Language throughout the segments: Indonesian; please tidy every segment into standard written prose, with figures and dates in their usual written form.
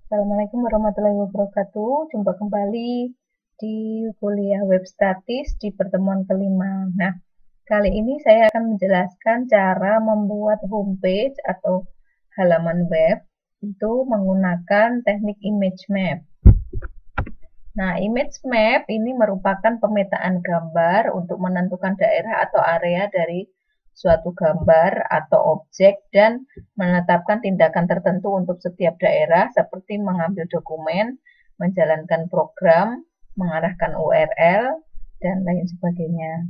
Assalamualaikum warahmatullahi wabarakatuh. Jumpa kembali di kuliah web statis di pertemuan kelima. Nah, kali ini saya akan menjelaskan cara membuat homepage atau halaman web itu menggunakan teknik image map. Nah, image map ini merupakan pemetaan gambar untuk menentukan daerah atau area dari suatu gambar atau objek dan menetapkan tindakan tertentu untuk setiap daerah seperti mengambil dokumen, menjalankan program, mengarahkan URL, dan lain sebagainya.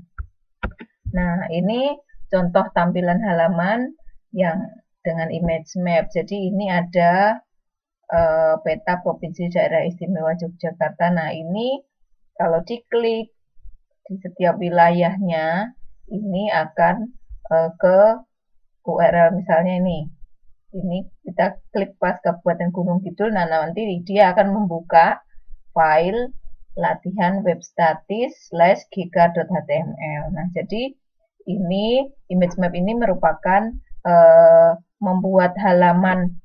Nah, ini contoh tampilan halaman yang dengan image map. Jadi ini ada peta Provinsi Daerah Istimewa Yogyakarta. Nah, ini kalau diklik di setiap wilayahnya, ini akan ke URL misalnya ini kita klik pas Kabupaten Gunung Kidul. Nah, nanti dia akan membuka file latihan web statis /giga.html. Nah, jadi ini image map ini merupakan membuat halaman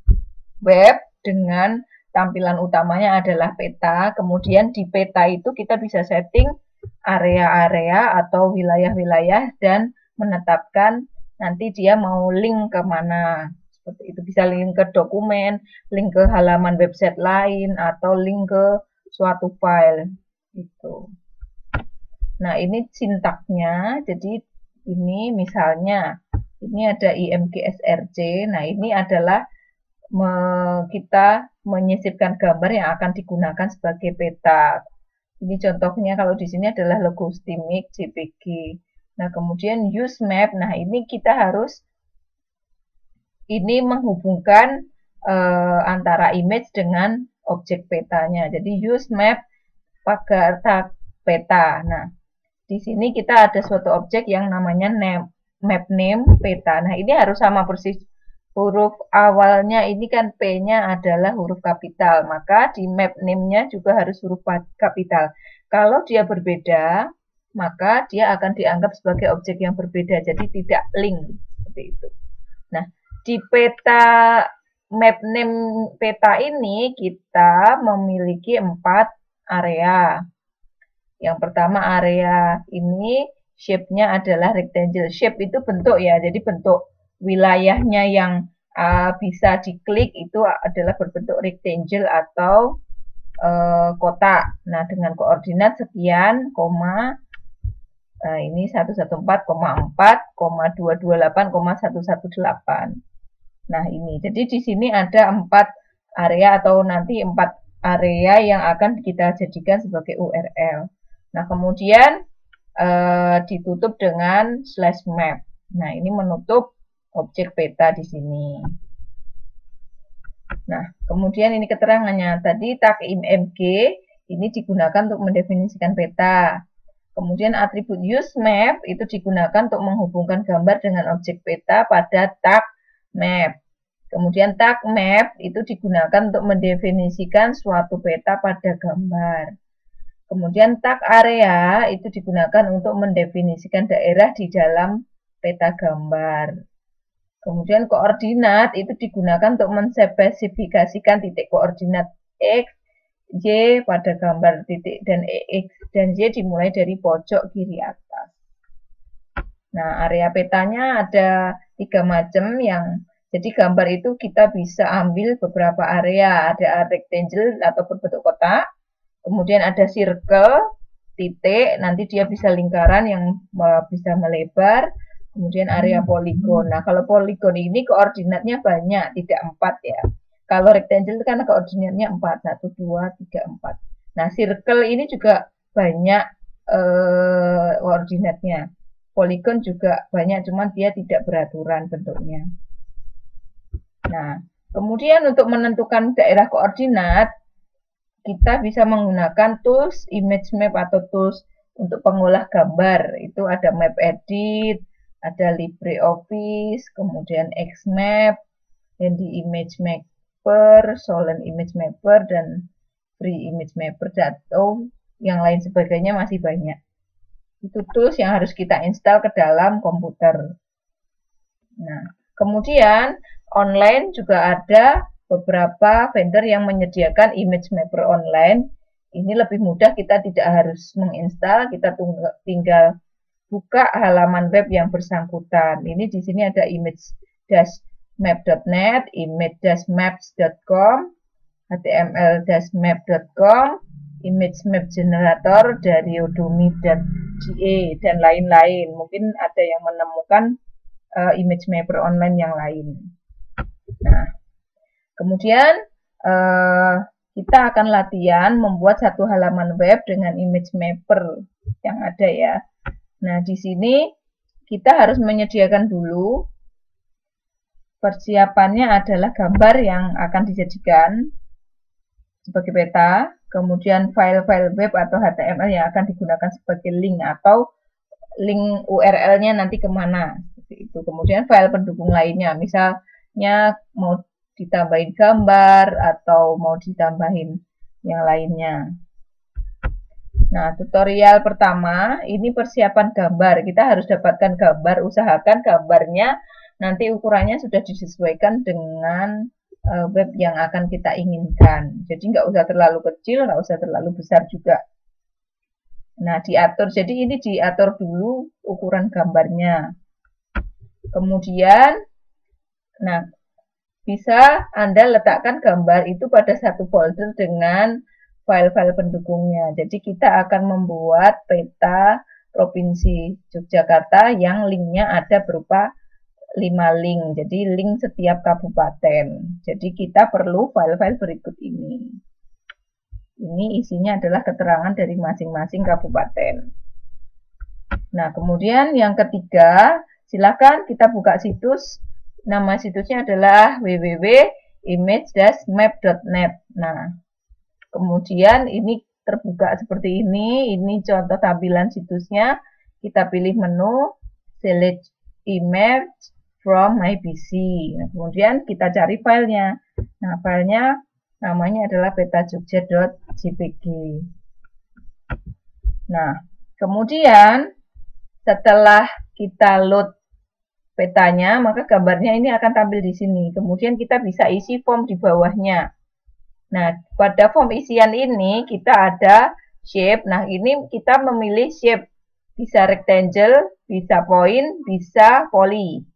web dengan tampilan utamanya adalah peta. Kemudian di peta itu kita bisa setting area-area atau wilayah-wilayah dan menetapkan nanti dia mau link ke mana. Seperti itu, bisa link ke dokumen, link ke halaman website lain, atau link ke suatu file. Gitu. Nah, ini sintaknya. Jadi ini misalnya ini ada IMG-SRC. Nah, ini adalah kita menyisipkan gambar yang akan digunakan sebagai peta. Ini contohnya kalau di sini adalah logo Stimik JPG. Nah, kemudian use map. Nah, ini kita harus ini menghubungkan antara image dengan objek petanya. Jadi use map pagar peta. Nah, di sini kita ada suatu objek yang namanya map name peta. Nah, ini harus sama persis. Huruf awalnya ini kan P-nya adalah huruf kapital, maka di map name-nya juga harus huruf kapital. Kalau dia berbeda, maka dia akan dianggap sebagai objek yang berbeda, jadi tidak link seperti itu. Nah, di peta map name peta ini kita memiliki 4 area. Yang pertama area ini shape-nya adalah rectangle. Shape itu bentuk ya, jadi bentuk wilayahnya yang bisa diklik itu adalah berbentuk rectangle atau kotak. Nah, dengan koordinat sekian, koma, ini 114,4,228,118. Nah, ini. Jadi di sini ada 4 area atau nanti 4 area yang akan kita jadikan sebagai URL. Nah, kemudian ditutup dengan /map. Nah, ini menutup objek peta di sini. Nah, kemudian ini keterangannya. Tadi tag img ini digunakan untuk mendefinisikan peta. Kemudian atribut useMap itu digunakan untuk menghubungkan gambar dengan objek peta pada tag map. Kemudian tag map itu digunakan untuk mendefinisikan suatu peta pada gambar. Kemudian tag area itu digunakan untuk mendefinisikan daerah di dalam peta gambar. Kemudian koordinat itu digunakan untuk menspesifikasikan titik koordinat X, Y pada gambar titik dan X dan Y dimulai dari pojok kiri atas. Nah, area petanya ada 3 macam yang jadi gambar itu kita bisa ambil beberapa area. Ada rectangle atau berbentuk kotak, kemudian ada circle, titik, nanti dia bisa lingkaran yang bisa melebar, kemudian area poligon. Nah, kalau poligon ini koordinatnya banyak, tidak 4 ya. Kalau rectangle itu kan koordinatnya 4, 1, 2, 3, 4. Nah, circle ini juga banyak koordinatnya. Poligon juga banyak, cuman dia tidak beraturan bentuknya. Nah, kemudian untuk menentukan daerah koordinat, kita bisa menggunakan tools image map atau tools untuk pengolah gambar. Itu ada map edit, ada LibreOffice, kemudian Xmap, Handy Image Mapper, Solent Image Mapper, dan Free Image Mapper, atau yang lain sebagainya masih banyak. Itu tools yang harus kita install ke dalam komputer. Nah, kemudian online juga ada beberapa vendor yang menyediakan image mapper online. Ini lebih mudah, kita tidak harus menginstal, kita tinggal buka halaman web yang bersangkutan. Ini di sini ada image-map.net, image-maps.com, html-map.com, image map generator dari udemy.ga dan lain-lain. Mungkin ada yang menemukan image mapper online yang lain. Nah, kemudian kita akan latihan membuat satu halaman web dengan image mapper yang ada ya. Nah, di sini kita harus menyediakan dulu, persiapannya adalah gambar yang akan dijadikan sebagai peta, kemudian file-file web atau HTML yang akan digunakan sebagai link atau link URL-nya nanti kemana, seperti itu. Kemudian file pendukung lainnya, misalnya mau ditambahin gambar atau mau ditambahin yang lainnya. Nah, tutorial pertama ini persiapan gambar. Kita harus dapatkan gambar, usahakan gambarnya nanti ukurannya sudah disesuaikan dengan web yang akan kita inginkan. Jadi nggak usah terlalu kecil, nggak usah terlalu besar juga. Nah, diatur. Jadi ini diatur dulu ukuran gambarnya. Kemudian, nah, bisa Anda letakkan gambar itu pada satu folder dengan file-file pendukungnya. Jadi kita akan membuat peta Provinsi Yogyakarta yang linknya ada berupa 5 link. Jadi link setiap kabupaten. Jadi kita perlu file-file berikut ini. Ini isinya adalah keterangan dari masing-masing kabupaten. Nah, kemudian yang ketiga, silakan kita buka situs. Nama situsnya adalah www.image-map.net. Nah, kemudian ini terbuka seperti ini. Ini contoh tampilan situsnya. Kita pilih menu, select image from my PC. Nah, kemudian kita cari filenya. Nah, filenya namanya adalah petajogja.jpg. Nah, kemudian setelah kita load petanya, maka gambarnya ini akan tampil di sini. Kemudian kita bisa isi form di bawahnya. Nah, pada form isian ini kita ada shape. Nah, ini kita memilih shape. Bisa rectangle, bisa point, bisa poly.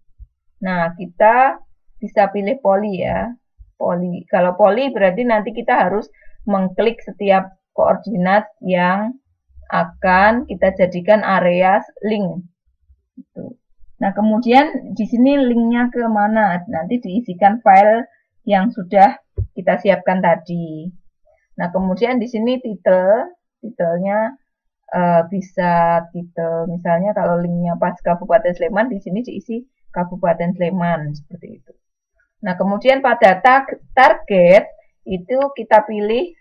Nah, kita bisa pilih poly ya. Poly. Kalau poly berarti nanti kita harus mengklik setiap koordinat yang akan kita jadikan area link. Nah, kemudian di sini linknya ke mana? Nanti diisikan file yang sudah kita siapkan tadi. Nah, kemudian di sini titelnya bisa titel, misalnya kalau linknya pas Kabupaten Sleman, di sini diisi Kabupaten Sleman, seperti itu. Nah, kemudian pada target itu kita pilih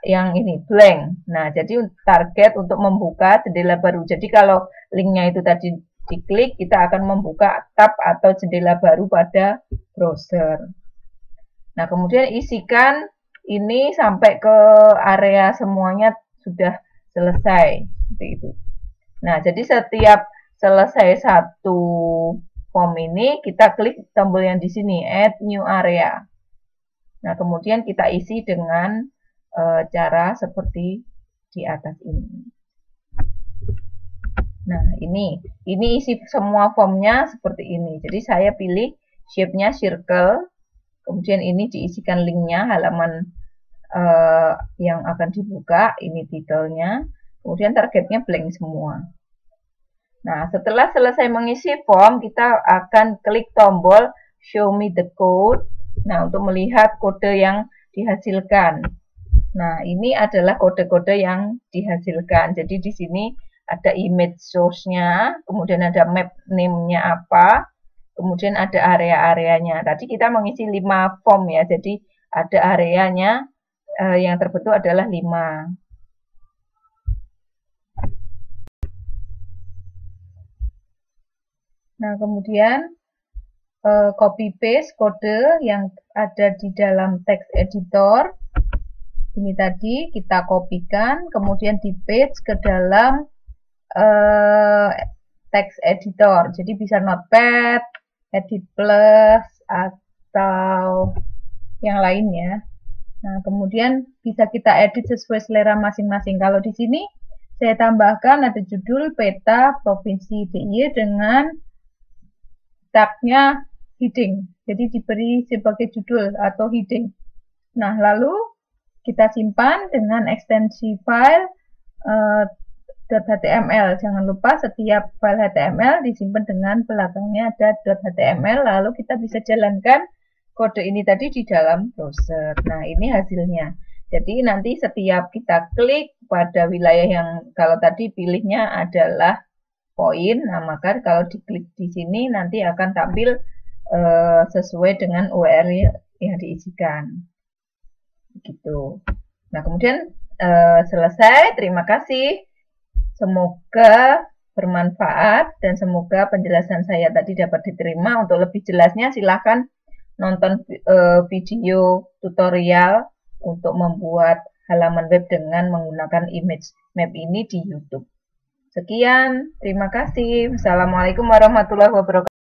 yang ini, blank. Nah, jadi target untuk membuka jendela baru. Jadi kalau linknya itu tadi diklik, kita akan membuka tab atau jendela baru pada browser. Nah, kemudian isikan ini sampai ke area semuanya sudah selesai, seperti itu. Nah, jadi setiap selesai satu form ini, kita klik tombol yang di sini, add new area. Nah, kemudian kita isi dengan cara seperti di atas ini. Nah, ini isi semua formnya seperti ini. Jadi saya pilih shape-nya circle, kemudian ini diisikan linknya, halaman yang akan dibuka, ini titelnya, kemudian targetnya blank semua. Nah, setelah selesai mengisi form, kita akan klik tombol show me the code. Nah, untuk melihat kode yang dihasilkan. Nah, ini adalah kode-kode yang dihasilkan. Jadi di sini ada image source-nya, kemudian ada map name-nya apa, kemudian ada area-areanya. Tadi kita mengisi 5 form ya, jadi ada areanya yang terbentuk adalah 5. Nah, kemudian copy paste kode yang ada di dalam text editor. Ini tadi kita kopikan, kemudian di paste ke dalam text editor. Jadi bisa Notepad, Edit Plus, atau yang lainnya. Nah, kemudian bisa kita edit sesuai selera masing-masing. Kalau di sini saya tambahkan ada judul peta Provinsi DIY dengan tagnya heading. Jadi diberi sebagai judul atau heading. Nah, lalu kita simpan dengan ekstensi file .html. Jangan lupa setiap file HTML disimpan dengan belakangnya ada .html. Lalu kita bisa jalankan kode ini tadi di dalam browser. Nah, ini hasilnya. Jadi nanti setiap kita klik pada wilayah yang kalau tadi pilihnya adalah poin, nah maka kalau diklik di sini nanti akan tampil sesuai dengan URL yang diisikan. Begitu. Nah, kemudian selesai. Terima kasih. Semoga bermanfaat dan semoga penjelasan saya tadi dapat diterima. Untuk lebih jelasnya silahkan nonton video tutorial untuk membuat halaman web dengan menggunakan image map ini di YouTube. Sekian, terima kasih. Wassalamualaikum warahmatullahi wabarakatuh.